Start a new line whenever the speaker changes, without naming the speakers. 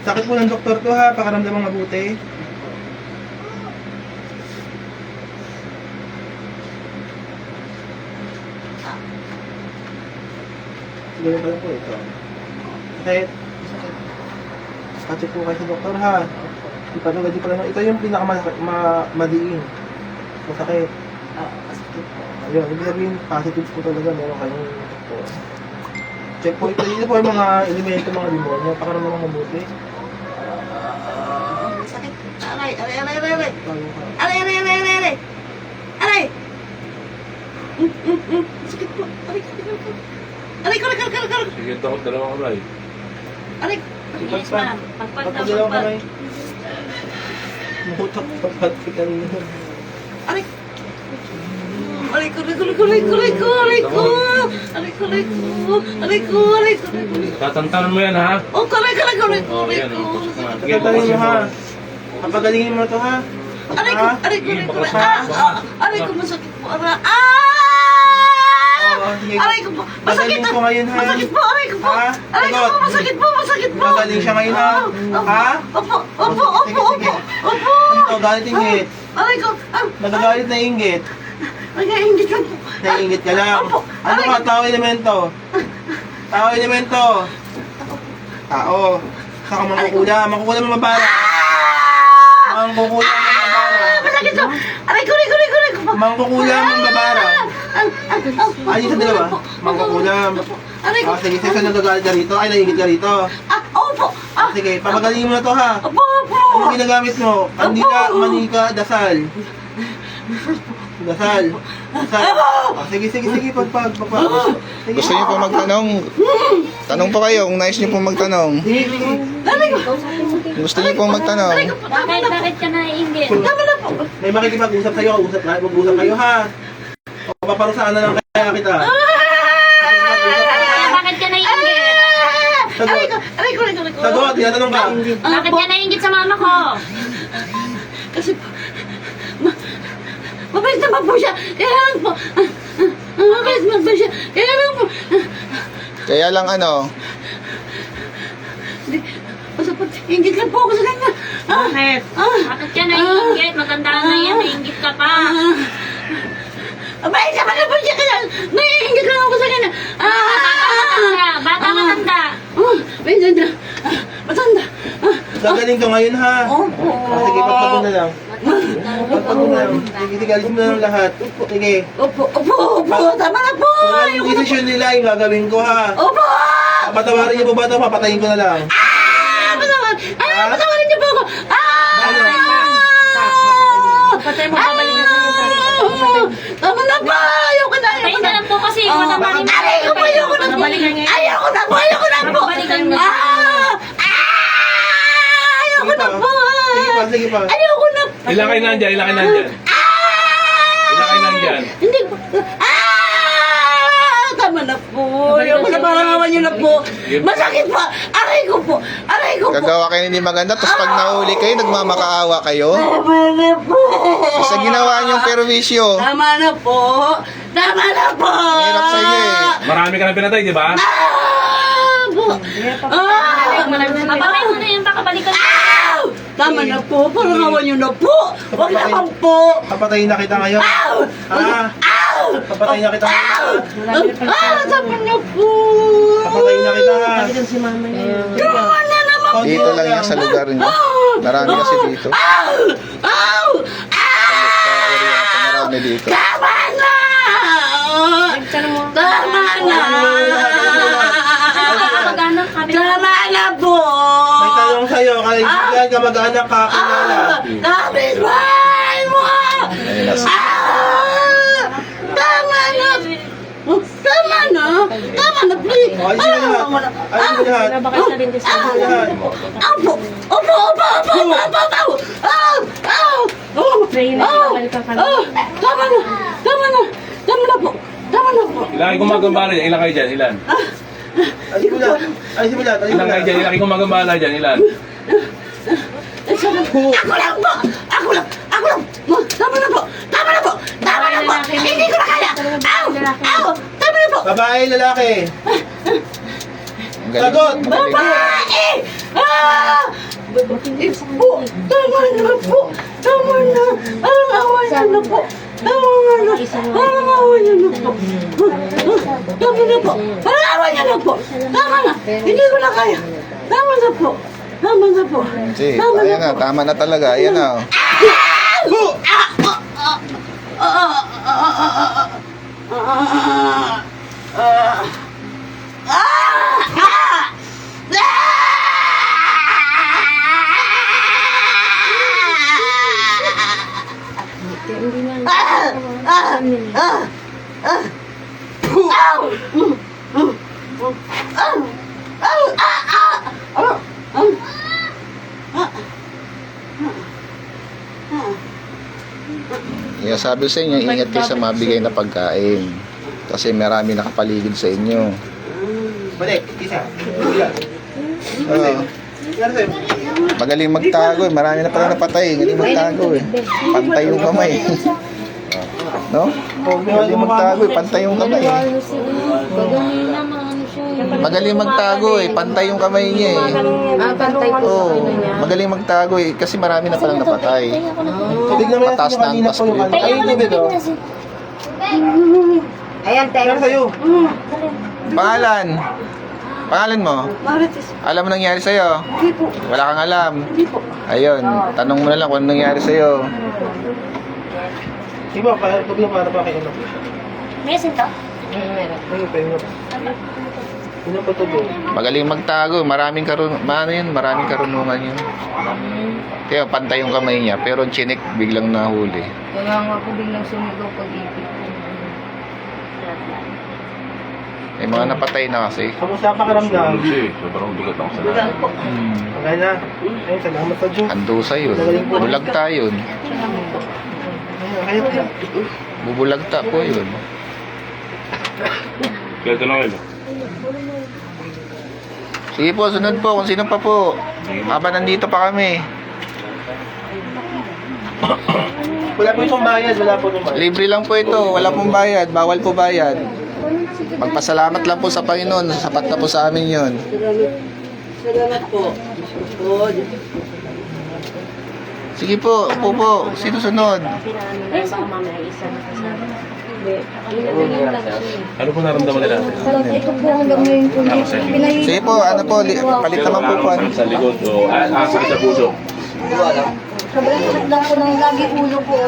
Sakit po ng doktor to ha, pakaramdamang mabuti. Siguro pala po ito. Sakit. Sakit po kayo sa doktor ha. Di pa naman. Ito yung pinakamadiin. Masakit. Ayun, ibig sabihin, positive po talaga. Meron kayong po. Check po ito. Dito po yung mga elemento, mga demonyo. Pakaramdamang mabuti.
Sakit. Aray. Aray. Sakit po. Aray ko.
Sige, takot dalawang aray.
Aray.
Yes, ma'am. Pagpagdalaw ka may. Mutak pagpagpag kanina.
Aray. Aray ko.
Tatantanan mo yan, ha?
Oh, aray ko.
Yan, pasok na. Sige,
Pagpagalingin mo ha.
pasok mo.
Papagalingin mo to ha.
Aray ko. Aray ko, masakit po.
Sige.
Aray ko po. Masakit
Pagaling po ngayon ha.
Masakit po, aray ko po.
Ha?
Aray ko po, masakit po.
Pagaling siya ngayon ha. Ha?
Opo.
Ito, galit inggit.
Aray ko.
Nagagalit na inggit.
Nag-iingit lang po.
Naiingit ka lang.
Opo.
Ano ka? Tao elemento. Tao elemento. Tao. Saka mangkukulam. Mangkukulam ang mabara. Mangkukulam ang mabara.
Masakit po. Aray ko.
Mangkukulam ang mabara. Ay, sa dalawa. Mangkukulam.
Aray ko.
Sige, nagagalit ka rito. Ay, naiingit ka rito.
Opo.
Sige, papagalingin mo na to ha.
Opo.
Ano ginagamit mo? Kandila, manika, dasal. Dasal. Sige, pagpag. Sige.
Gusto niyo po magtanong? Tanong pa kayo kung nais niyo po magtanong.
Sige.
Gusto niyo po magtanong?
Bakit ka naiingit?
Tama na po.
May makikipag-usap sa'yo, mag-usap kayo ha. O paparusaan na lang kaya kita.
Bakit ka naiingit?
Sagot.
Aray ko.
Sagot, tinatanong ka.
Bakit ka naiingit sa mama ko?
Kasi po, mabait naman po siya. Kaya lang po. Mabait naman po siya. Kaya lang po.
Kaya lang ano,
Basta po, ingit lang po ako sa kanya.
Bakit? Bakit ka naiingit? Maganda na yan, naiingit ka pa.
Mabait naman na po siya. Kaya naiingit lang ako sa kanya.
Bata matanda.
Matanda.
Gagaling ka ngayon ha.
Opo.
Sige, pagpag mo na lang. Pagpag mo na lang. Sige, alis mo na lang lahat. Sige.
Opo. Tama na po.
Kung yung desisyon nila, yung gagawin ko ha.
Opo.
Patawarin niyo po ba ito? Papatayin ko na lang.
Patawarin niyo po ako.
Patay mo, babalik na
Tama na po. Ayoko na.
Patay na lang po kasi yung wala maling.
Ayoko na po. Ayoko na po. Ayoko na po. Ayoko na po.
Sige pa.
Ayoko na.
Ilan kayo nandyan?
Hindi po. Tama na po. Ayoko na, parangawan niyo na po. Masakit po. Aray ko po.
gagawa kayo hindi maganda, tapos pag nahuli kayo, nagmamakaawa kayo.
Tama na po.
Sa ginawa niyong perwisyo,
Tama na po.
hirap sa inyo eh.
Marami ka na pinatay, di ba?
Papatay mo na yung pakabalikan.
Tama na po. Parangawan niyo na po. Huwag naman po.
Papatayin na kita ngayon. Ha? Papatayin na kita ngayon.
Tama na po.
Papatayin na kita ha.
Tama na naman po.
Dito lang yan sa lugar niyo. Marami kasi dito. Sa area ko, marami dito.
Tama na. Tama na po.
May tanong sa'yo, kaibigan ka, mag-anak ka, kilala.
Kapitbahay mo. Tama na. Tama na, please.
Ayun mo lahat. Ayun mo lahat. Lahat.
Tama na po.
Ilan kayo gumagambala dyan? Ilan kayo dyan? Ilan?
Ayun mo lahat. Ayun mo lahat.
Ilan kayo dyan? Ilan kayo gumagambala dyan? Ilan?
Ako lang po. Tama na po. Hindi ko na kaya. Tama na po.
Babae, lalaki.
Ang galing.
Sagot!
Ang galing.
Babae! Ipo, tama na po. Tama na. Parang awa niyo na po. Tama na. Parang awa niyo na po. Tama na po. Parang awa niyo na po. Tama na. Hindi ko na kaya. Tama na po. Tama na po.
Si,
Tama
ayan na, tama na talaga. Ayan na. Kaya sabi sa inyo, ingat kayo sa mabigay na pagkain. Kasi marami nakapaligid sa inyo.
Balik, isa.
Oo. Magaling magtago eh. Marami na pala napatay. Magaling magtago eh. Pantay yung kamay. No? Magaling magtago eh. Pantay yung kamay eh.
Gagawin naman siya.
Magaling magtago eh. Pantay yung kamay niya eh.
Pantay po.
Oo. Magaling magtago eh. Kasi marami na palang napatay.
Tubig naman yan
Mataas
yung
na ang
kanina po yung
basket.
ano. Ay, yung tubig oh.
Ayan,
Pero sa'yo.
Pangalan? Pangalan mo?
Marites.
Alam mo nangyari sa'yo?
Hindi po.
Wala kang alam.
Hindi po.
Ayun. Tanong mo na lang kung ano nangyari sa'yo.
Iba, tubig para pa kayo.
Meron to?
Ano pa yun? Ano pa tubig?
Magaling magtago. Maraming maraming karunungan yun. Kaya pantay yung kamay niya. Pero chinik biglang nahuli.
Kaya nga po biglang sumigaw pag-ibig.
May mga napatay na kasi.
Kamusta pa karamdam?
Sobrang bigat ako sa lahat.
Okay na. Ayun, salamat sa Diyos.
Andusa yun. Bulagta yun.
Ayun, kaya
Bubulagta po yun.
Kaya ito lang yun.
Sige po, sunod po. Kung sino pa po. Habang nandito pa kami.
wala po itong bayad, wala po itong bayad.
Libre lang po ito. Wala pong bayad. Bawal po bayad. Magpasalamat lang po sa Panginoon. Sapat na po sa amin yun.
Salamat po.
Sige po, upo po. Sino sunod?
Ano po naramdaman nila?
Ito po hanggang ngayon po.
Sige po, ano po. Palit naman po po. Ano.
Sa likod o sakit sa puso.
Sobrang sakit lang po ng lagi ulo ko.